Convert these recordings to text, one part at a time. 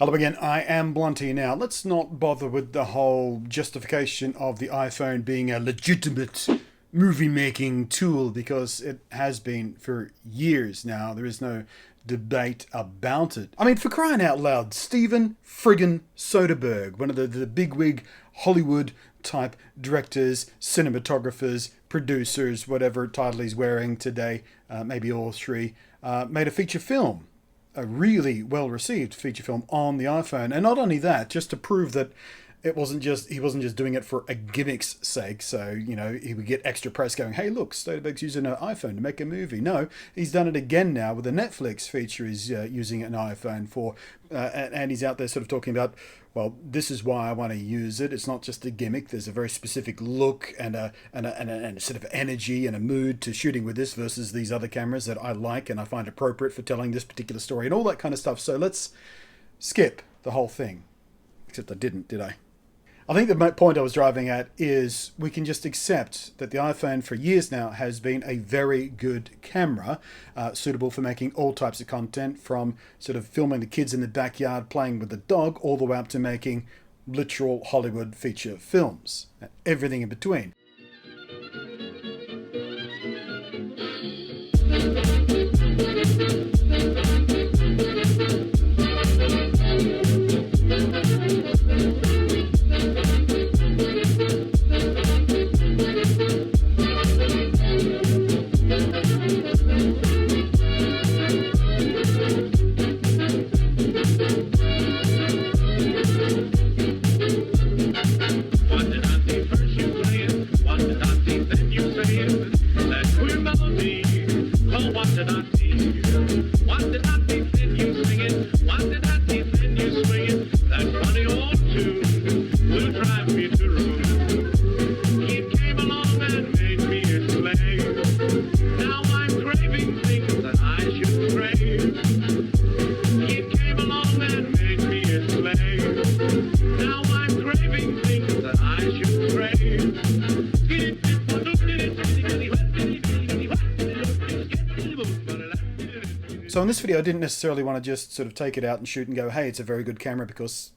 Hello again, I am Blunty. Now, let's not bother with the whole justification of the iPhone being a legitimate movie-making tool, because it has been for years now. There is no debate about it. I mean, for crying out loud, Steven friggin' Soderbergh, one of the bigwig Hollywood-type directors, cinematographers, producers, whatever title he's wearing today, maybe all three, made a feature film. A really well-received feature film on the iPhone. And not only that, just to prove that he wasn't just doing it for a gimmick's sake, so, you know, he would get extra press going, hey, look, Soderbergh's using an iPhone to make a movie. No, he's done it again now with the Netflix feature. He's using an iPhone for, and he's out there sort of talking about, well, this is why I want to use it. It's not just a gimmick. There's a very specific look and a sort of energy and a mood to shooting with this versus these other cameras that I like and I find appropriate for telling this particular story and all that kind of stuff. So let's skip the whole thing. Except I didn't, did I? I think the point I was driving at is we can just accept that the iPhone for years now has been a very good camera, suitable for making all types of content, from sort of filming the kids in the backyard playing with the dog all the way up to making literal Hollywood feature films, everything in between. So in this video, I didn't necessarily want to just sort of take it out and shoot and go, hey, it's a very good camera, because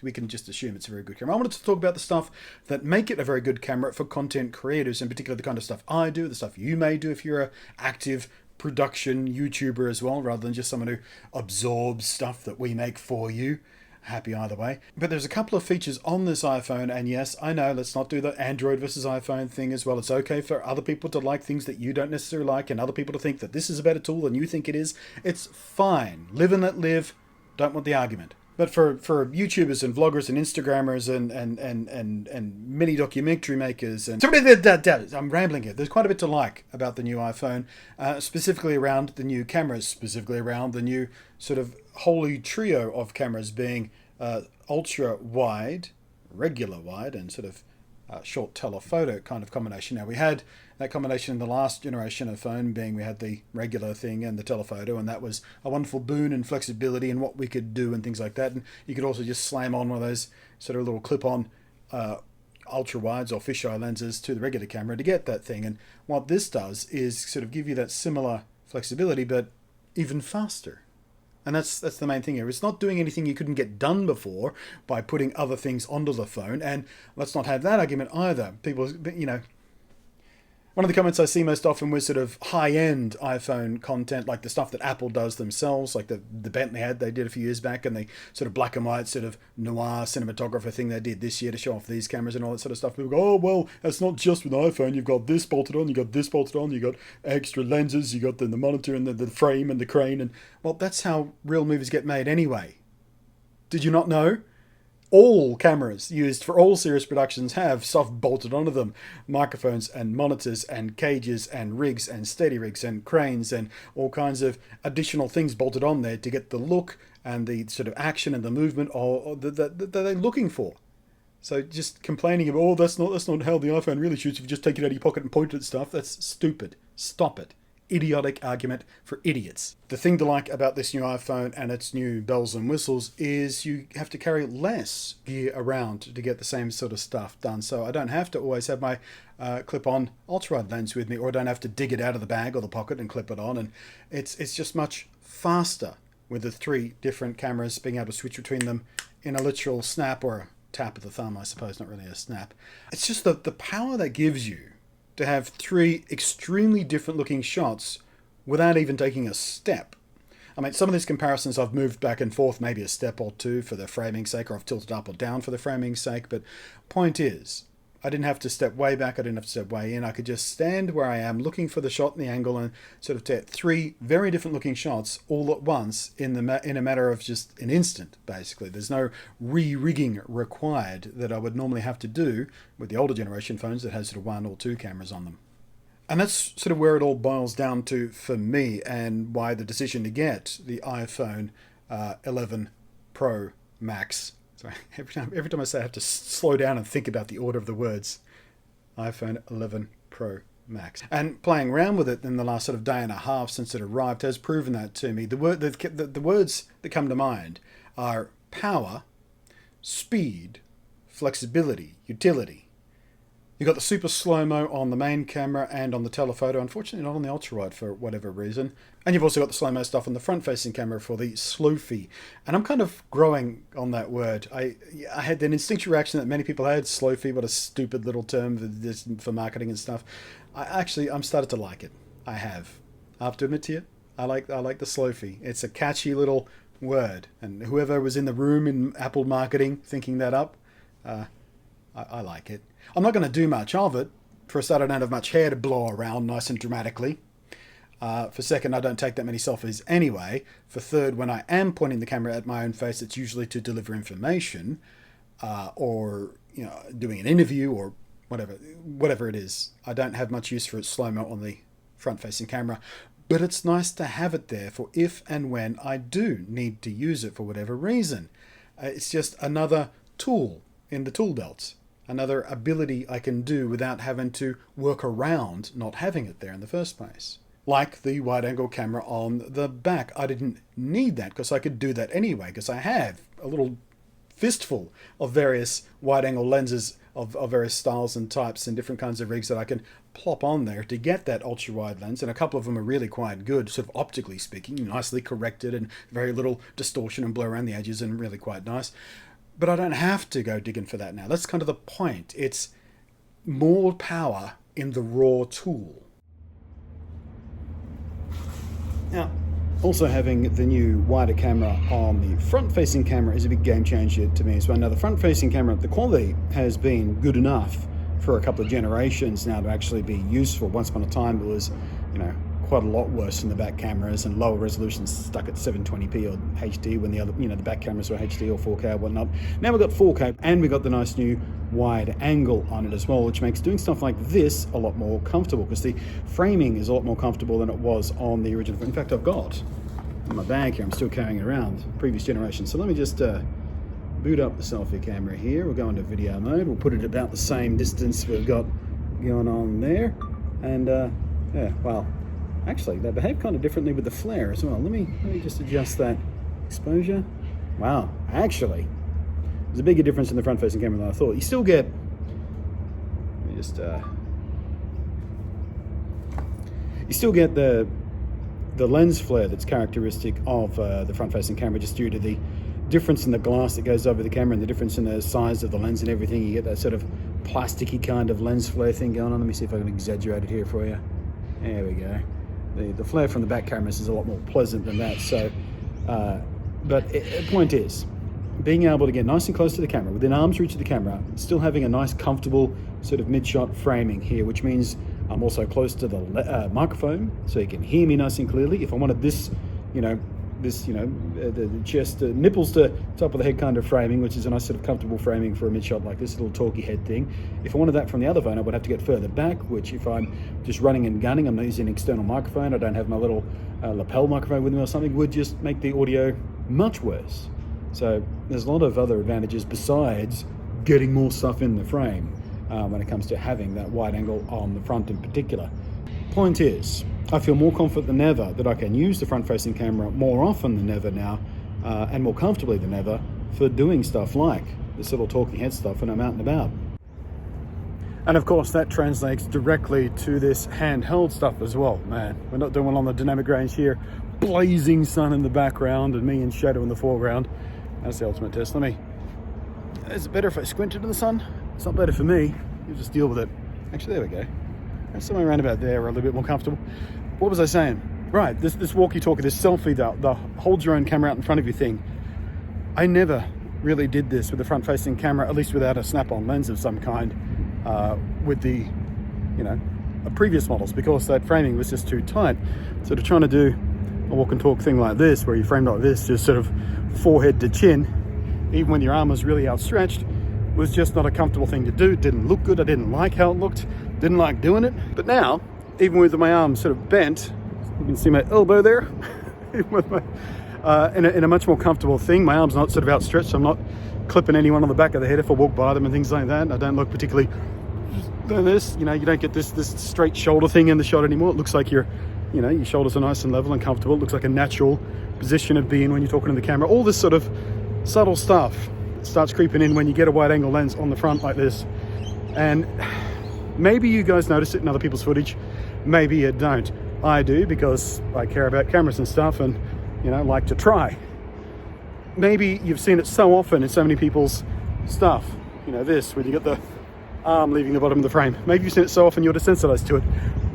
we can just assume it's a very good camera. I wanted to talk about the stuff that make it a very good camera for content creators, in particular the kind of stuff I do, the stuff you may do if you're an active production YouTuber as well, rather than just someone who absorbs stuff that we make for you. Happy either way. But there's a couple of features on this iPhone, and yes, I know, let's not do the Android versus iPhone thing as well. It's okay for other people to like things that you don't necessarily like, and other people to think that this is a better tool than you think it is. It's fine. Live and let live. Don't want the argument. But for YouTubers and vloggers and Instagrammers and mini documentary makers and I'm rambling here. There's quite a bit to like about the new iPhone, specifically around the new cameras, specifically around the new sort of holy trio of cameras being ultra wide, regular wide, and sort of short telephoto kind of combination. Now, we had that combination in the last generation of phone, being we had the regular thing and the telephoto, and that was a wonderful boon and flexibility and what we could do and things like that. And you could also just slam on one of those sort of little clip-on ultra wides or fisheye lenses to the regular camera to get that thing. And what this does is sort of give you that similar flexibility, but even faster. And that's the main thing here. It's not doing anything you couldn't get done before by putting other things onto the phone. And let's not have that argument either. People, you know, one of the comments I see most often was sort of high-end iPhone content, like the stuff that Apple does themselves, like the Bentley they did a few years back, and the sort of black and white sort of noir cinematographer thing they did this year to show off these cameras and all that sort of stuff. People go, oh, well, that's not just with iPhone. You've got this bolted on, you've got this bolted on, you've got extra lenses, you've got the monitor and the frame and the crane. And, well, that's how real movies get made anyway. Did you not know? All cameras used for all serious productions have stuff bolted onto them. Microphones and monitors and cages and rigs and steady rigs and cranes and all kinds of additional things bolted on there to get the look and the sort of action and the movement that they're looking for. So just complaining about, oh, that's not how the iPhone really shoots if you just take it out of your pocket and point at stuff, that's stupid. Stop it. Idiotic argument for idiots. The thing to like about this new iPhone and its new bells and whistles is you have to carry less gear around to get the same sort of stuff done. So I don't have to always have my clip-on ultra-wide lens with me, or I don't have to dig it out of the bag or the pocket and clip it on. And it's just much faster. with the 3 different cameras, being able to switch between them in a literal snap, or a tap of the thumb, I suppose, not really a snap. It's just the power that gives you to have 3 extremely different looking shots without even taking a step. I mean, some of these comparisons I've moved back and forth maybe a step or 2 for the framing's sake, or I've tilted up or down for the framing's sake, but point is, I didn't have to step way back, I didn't have to step way in. I could just stand where I am looking for the shot and the angle, and sort of get 3 very different looking shots all at once in a matter of just an instant, basically. There's no re-rigging required that I would normally have to do with the older generation phones that has sort of 1 or 2 cameras on them. And that's sort of where it all boils down to for me, and why the decision to get the iPhone 11 Pro Max. Sorry, every time I say, I have to slow down and think about the order of the words. iPhone 11 Pro Max. And playing around with it in the last sort of day and a half since it arrived has proven that to me. The words that come to mind are power, speed, flexibility, utility. You've got the super slow-mo on the main camera and on the telephoto, unfortunately not on the ultra-wide for whatever reason. And you've also got the slow-mo stuff on the front-facing camera for the slow-fi. And I'm kind of growing on that word. I had an instinctual reaction that many people had, slow-fi, what a stupid little term for marketing and stuff. I'm started to like it. I have to admit to you, I like the slow-fi. It's a catchy little word. And whoever was in the room in Apple marketing thinking that up, I like it. I'm not going to do much of it. For a start, I don't have much hair to blow around nice and dramatically. For second, I don't take that many selfies anyway. For third, when I am pointing the camera at my own face, it's usually to deliver information, or doing an interview or whatever it is. I don't have much use for it slow-mo on the front-facing camera, but it's nice to have it there for if and when I do need to use it for whatever reason. It's just another tool in the tool belt. Another ability I can do without having to work around not having it there in the first place. Like the wide-angle camera on the back. I didn't need that because I could do that anyway, because I have a little fistful of various wide-angle lenses of various styles and types and different kinds of rigs that I can plop on there to get that ultra-wide lens, and a couple of them are really quite good, sort of optically speaking, nicely corrected and very little distortion and blur around the edges and really quite nice. But I don't have to go digging for that now. That's kind of the point. It's more power in the raw tool. Now, also having the new wider camera on the front-facing camera is a big game changer to me as well. Now, the front-facing camera, the quality has been good enough for a couple of generations now to actually be useful. Once upon a time, it was, quite a lot worse than the back cameras, and lower resolutions stuck at 720p or HD when the other, the back cameras were HD or 4K or whatnot. Now we've got 4K, and we've got the nice new wide angle on it as well, which makes doing stuff like this a lot more comfortable, because the framing is a lot more comfortable than it was on the original. In fact, I've got in my bag here, I'm still carrying it around, previous generation. So let me just boot up the selfie camera here. We'll go into video mode. We'll put it about the same distance we've got going on there. And yeah, well, actually, they behave kind of differently with the flare as well. Let me just adjust that exposure. Wow, actually, there's a bigger difference in the front-facing camera than I thought. You still get, let me just, you still get the lens flare that's characteristic of the front-facing camera, just due to the difference in the glass that goes over the camera and the difference in the size of the lens and everything. You get that sort of plasticky kind of lens flare thing going on. Let me see if I can exaggerate it here for you. There we go. The flare from the back cameras is a lot more pleasant than that. So, but the point is, being able to get nice and close to the camera, within arm's reach of the camera, still having a nice, comfortable sort of mid-shot framing here, which means I'm also close to the microphone, so you can hear me nice and clearly. If I wanted this, the chest, nipples to top of the head kind of framing, which is a nice sort of comfortable framing for a mid-shot like this, little talkie head thing. If I wanted that from the other phone, I would have to get further back, which if I'm just running and gunning, I'm not using an external microphone, I don't have my little lapel microphone with me or something, would just make the audio much worse. So there's a lot of other advantages besides getting more stuff in the frame when it comes to having that wide angle on the front in particular. Point is, I feel more confident than ever that I can use the front-facing camera more often than ever now, and more comfortably than ever, for doing stuff like this little talking head stuff when I'm out and about. And of course that translates directly to this handheld stuff as well. Man, we're not doing well on the dynamic range here blazing sun in the background and me in shadow in the foreground. That's the ultimate test. Is it better if I squint into the sun? It's not better for me. You just deal with it. Actually, there we go. That's somewhere around about there, we're a little bit more comfortable. What was I saying? Right, this walkie-talkie, this selfie, the hold your own camera out in front of you thing. I never really did this with a front-facing camera, at least without a snap-on lens of some kind, with the, previous models, because that framing was just too tight. Sort of trying to do a walk and talk thing like this, where you framed like this, just sort of forehead to chin, even when your arm was really outstretched, was just not a comfortable thing to do. It didn't look good. I didn't like how it looked. Didn't like doing it. But now, even with my arm sort of bent, you can see my elbow there, with my, in a much more comfortable thing. My arm's not sort of outstretched, so I'm not clipping anyone on the back of the head if I walk by them and things like that. I don't look particularly doing this. You don't get this straight shoulder thing in the shot anymore. It looks like your shoulders are nice and level and comfortable. It looks like a natural position of being when you're talking to the camera. All this sort of subtle stuff starts creeping in when you get a wide angle lens on the front like this. And maybe you guys notice it in other people's footage, maybe you don't. I do, because I care about cameras and stuff and like to try. Maybe you've seen it so often in so many people's stuff, this, when you get the arm leaving the bottom of the frame. Maybe you've seen it so often you're desensitized to it.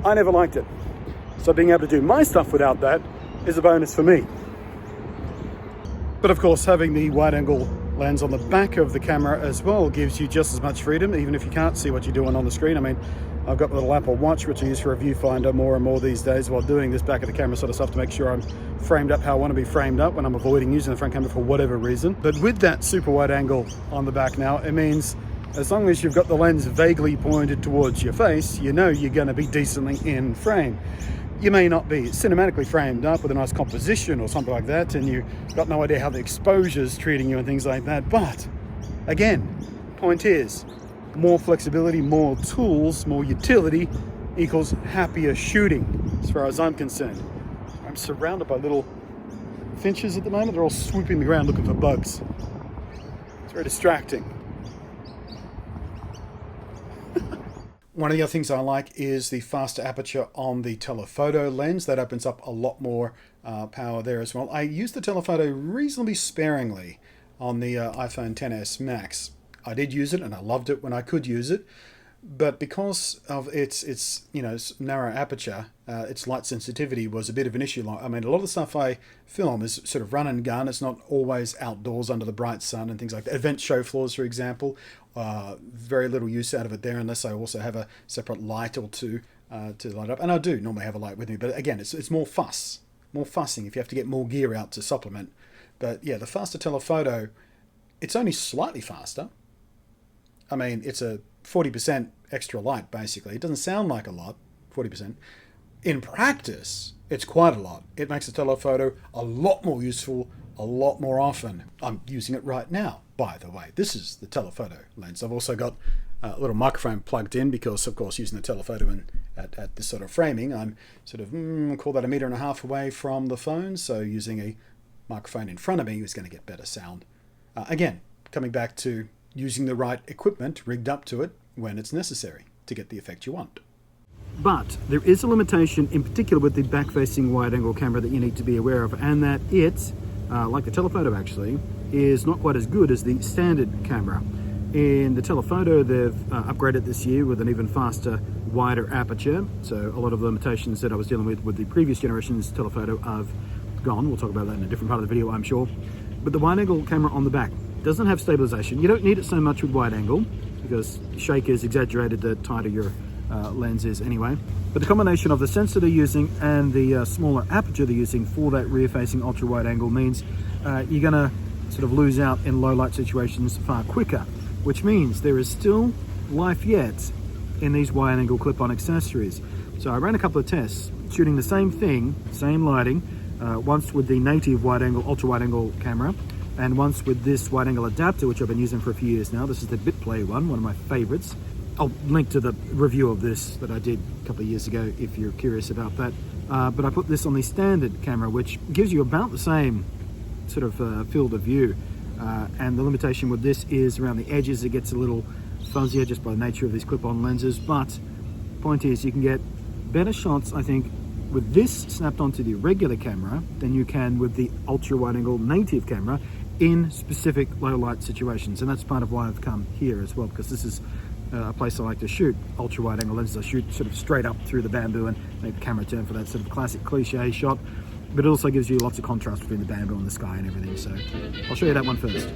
I never liked it. So being able to do my stuff without that is a bonus for me. But of course, having the wide angle lens on the back of the camera as well gives you just as much freedom, even if you can't see what you're doing on the screen. I mean, I've got the little Apple Watch, which I use for a viewfinder more and more these days while doing this back of the camera sort of stuff to make sure I'm framed up how I want to be framed up when I'm avoiding using the front camera for whatever reason. But with that super wide angle on the back now, it means as long as you've got the lens vaguely pointed towards your face, you're going to be decently in frame. You may not be cinematically framed up with a nice composition or something like that, and you've got no idea how the exposure's treating you and things like that. But again, point is, more flexibility, more tools, more utility equals happier shooting, as far as I'm concerned. I'm surrounded by little finches at the moment. They're all swooping the ground looking for bugs. It's very distracting. One of the other things I like is the faster aperture on the telephoto lens. That opens up a lot more power there as well. I use the telephoto reasonably sparingly on the iPhone XS Max. I did use it and I loved it when I could use it, but because of its narrow aperture, its light sensitivity was a bit of an issue. I mean, a lot of the stuff I film is sort of run and gun. It's not always outdoors under the bright sun and things like that. Event show floors, for example, very little use out of it there unless I also have a separate light or two to light up. And I do normally have a light with me, but again, it's more fussing if you have to get more gear out to supplement. But yeah, the faster telephoto, it's only slightly faster. I mean, it's a 40% extra light, basically. It doesn't sound like a lot, 40%. In practice, it's quite a lot. It makes the telephoto a lot more useful, a lot more often. I'm using it right now, by the way. This is the telephoto lens. I've also got a little microphone plugged in because, of course, using the telephoto at this sort of framing, I'm sort of, call that 1.5 meters away from the phone, so using a microphone in front of me is going to get better sound. Again, coming back to using the right equipment rigged up to it when it's necessary to get the effect you want. But there is a limitation in particular with the back-facing wide-angle camera that you need to be aware of, and that it, like the telephoto actually, is not quite as good as the standard camera. In the telephoto, they've upgraded this year with an even faster, wider aperture, so a lot of the limitations that I was dealing with the previous generation's telephoto have gone. We'll talk about that in a different part of the video, I'm sure. But the wide-angle camera on the back doesn't have stabilization. You don't need it so much with wide angle because shake is exaggerated the tighter your lens is anyway. But the combination of the sensor they're using and the smaller aperture they're using for that rear-facing ultra-wide angle means you're gonna sort of lose out in low light situations far quicker, which means there is still life yet in these wide angle clip-on accessories. So I ran a couple of tests shooting the same thing, same lighting, once with the native wide angle, ultra-wide angle camera, and once with this wide angle adapter, which I've been using for a few years now. This is the Bitplay one of my favorites. I'll link to the review of this that I did a couple of years ago if you're curious about that. But I put this on the standard camera, which gives you about the same sort of field of view. And the limitation with this is around the edges. It gets a little fuzzier just by the nature of these clip-on lenses. But point is, you can get better shots, I think, with this snapped onto the regular camera than you can with the ultra wide angle native camera in specific low light situations. And that's part of why I've come here as well, because this is a place I like to shoot ultra wide angle lenses. I shoot sort of straight up through the bamboo and make the camera turn for that sort of classic cliche shot, but it also gives you lots of contrast between the bamboo and the sky and everything. So I'll show you that one first.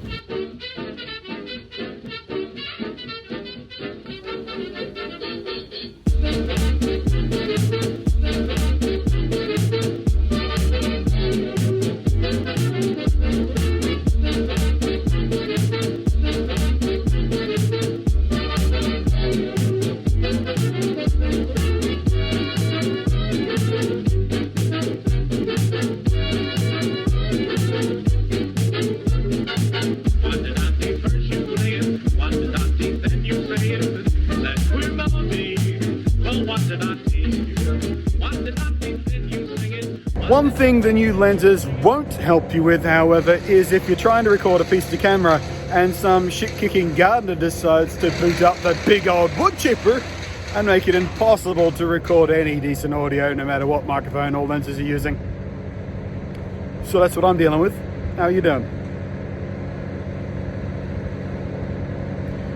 One thing the new lenses won't help you with, however, is if you're trying to record a piece of camera and some shit-kicking gardener decides to boot up the big old wood chipper and make it impossible to record any decent audio no matter what microphone or lenses you're using. So that's what I'm dealing with. How are you doing?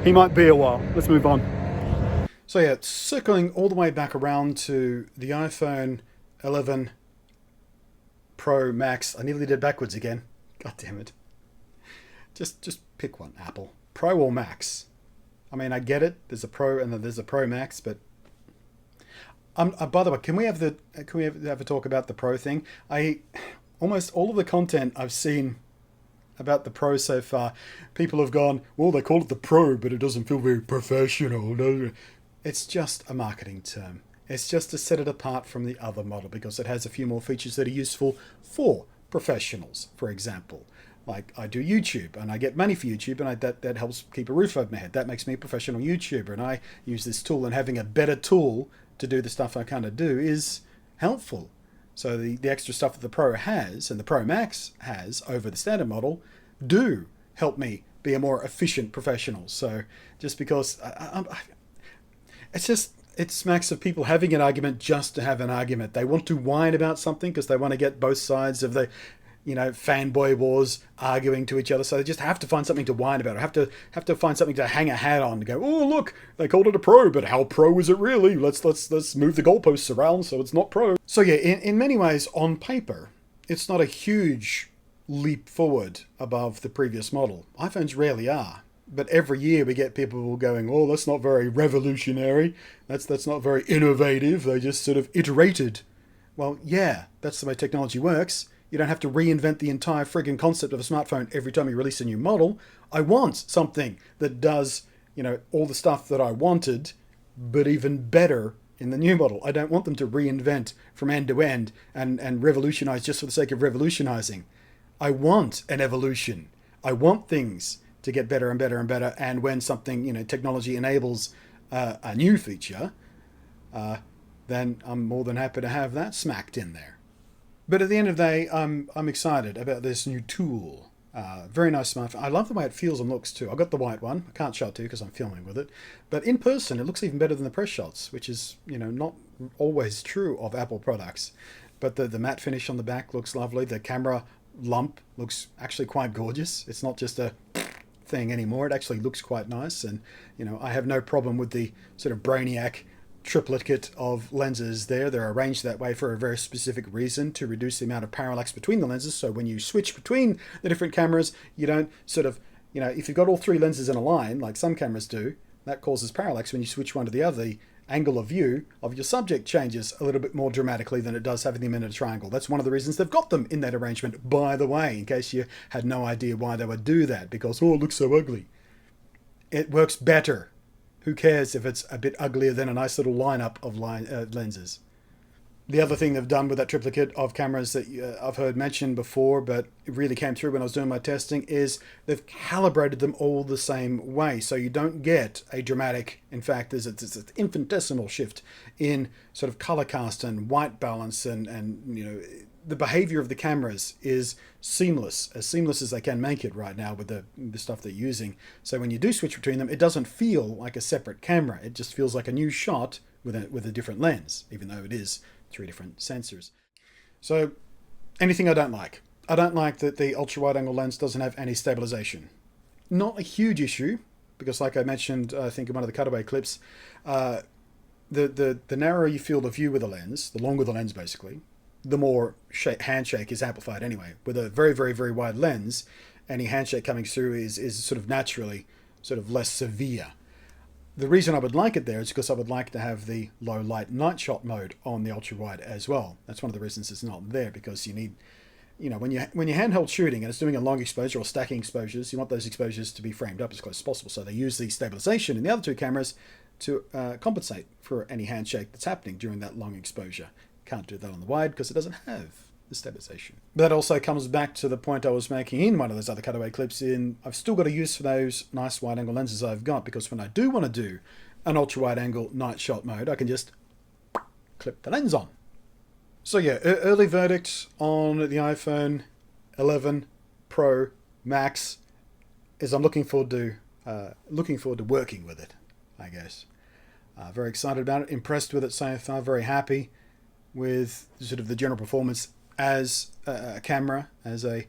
He might be a while. Let's move on. So yeah, circling all the way back around to the iPhone 11 Pro Max. I nearly did backwards again. God damn it. Just pick one, Apple. Pro or Max? I mean, I get it. There's a Pro and then there's a Pro Max, but by the way, can we have a talk about the Pro thing? Almost all of the content I've seen about the Pro so far, people have gone, well, they call it the Pro, but it doesn't feel very professional. It's just a marketing term. It's just to set it apart from the other model because it has a few more features that are useful for professionals, for example. Like I do YouTube and I get money for YouTube and that helps keep a roof over my head. That makes me a professional YouTuber, and I use this tool, and having a better tool to do the stuff I kind of do is helpful. So the extra stuff that the Pro has and the Pro Max has over the standard model do help me be a more efficient professional. So just because it smacks of people having an argument just to have an argument. They want to whine about something because they want to get both sides of the, fanboy wars arguing to each other. So they just have to find something to whine about, or have to find something to hang a hat on to go, oh look, they called it a Pro, but how pro is it really? Let's move the goalposts around so it's not Pro. So yeah, in many ways, on paper, it's not a huge leap forward above the previous model. iPhones rarely are. But every year we get people going, oh, that's not very revolutionary. That's not very innovative. They just sort of iterated. Well, yeah, that's the way technology works. You don't have to reinvent the entire friggin' concept of a smartphone every time you release a new model. I want something that does, all the stuff that I wanted, but even better in the new model. I don't want them to reinvent from end to end and revolutionize just for the sake of revolutionizing. I want an evolution. I want things to get better and better and better, and when something, technology enables a new feature, then I'm more than happy to have that smacked in there. But at the end of the day, I'm excited about this new tool. Very nice smartphone. I love the way it feels and looks too. I got the white one. I can't show it to you because I'm filming with it. But in person, it looks even better than the press shots, which is, not always true of Apple products. But the matte finish on the back looks lovely. The camera lump looks actually quite gorgeous. It's not just a thing anymore. It actually looks quite nice, and I have no problem with the sort of brainiac triplicate of lenses there. They're arranged that way for a very specific reason, to reduce the amount of parallax between the lenses, so when you switch between the different cameras, you don't sort of, if you've got all three lenses in a line like some cameras do, that causes parallax. When you switch one to the other, the angle of view of your subject changes a little bit more dramatically than it does having them in a triangle. That's one of the reasons they've got them in that arrangement, by the way, in case you had no idea why they would do that, because, oh, it looks so ugly. It works better. Who cares if it's a bit uglier than a nice little lineup of lenses? The other thing they've done with that triplicate of cameras that I've heard mentioned before, but it really came through when I was doing my testing, is they've calibrated them all the same way. So you don't get a dramatic, in fact, there's an infinitesimal shift in sort of color cast and white balance, and the behavior of the cameras is seamless as they can make it right now with the stuff they're using. So when you do switch between them, it doesn't feel like a separate camera. It just feels like a new shot with a different lens, even though it is 3 different sensors. So anything I don't like. I don't like that the ultra-wide angle lens doesn't have any stabilization. Not a huge issue, because like I mentioned, I think in one of the cutaway clips, the narrower you field of view with a lens, the longer the lens basically, the more handshake is amplified anyway. With a very, very, very wide lens, any handshake coming through is sort of naturally sort of less severe. The reason I would like it there is because I would like to have the low light night shot mode on the ultra wide as well. That's one of the reasons it's not there, because you need, when you're handheld shooting and it's doing a long exposure or stacking exposures, you want those exposures to be framed up as close as possible. So they use the stabilization in the other 2 cameras to compensate for any handshake that's happening during that long exposure. Can't do that on the wide because it doesn't have the stabilization. But that also comes back to the point I was making in one of those other cutaway clips I've still got a use for those nice wide angle lenses I've got, because when I do want to do an ultra wide angle night shot mode, I can just clip the lens on. So yeah, early verdict on the iPhone 11 Pro Max is I'm looking forward to working with it, I guess. Very excited about it, impressed with it so far, very happy with sort of the general performance as a camera, as a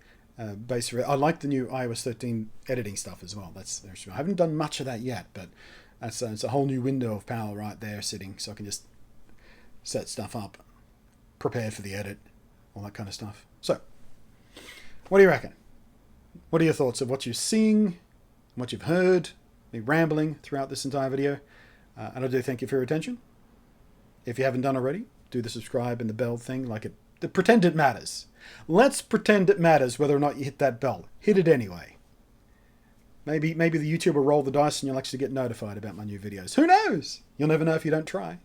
base. I like the new iOS 13 editing stuff as well. I haven't done much of that yet, but it's a whole new window of power right there sitting, so I can just set stuff up, prepare for the edit, all that kind of stuff. So, what do you reckon? What are your thoughts of what you're seeing, what you've heard, me rambling throughout this entire video? And I do thank you for your attention. If you haven't done already, do the subscribe and the bell thing, pretend it matters. Let's pretend it matters whether or not you hit that bell. Hit it anyway. Maybe the YouTuber roll the dice and you'll actually get notified about my new videos. Who knows? You'll never know if you don't try.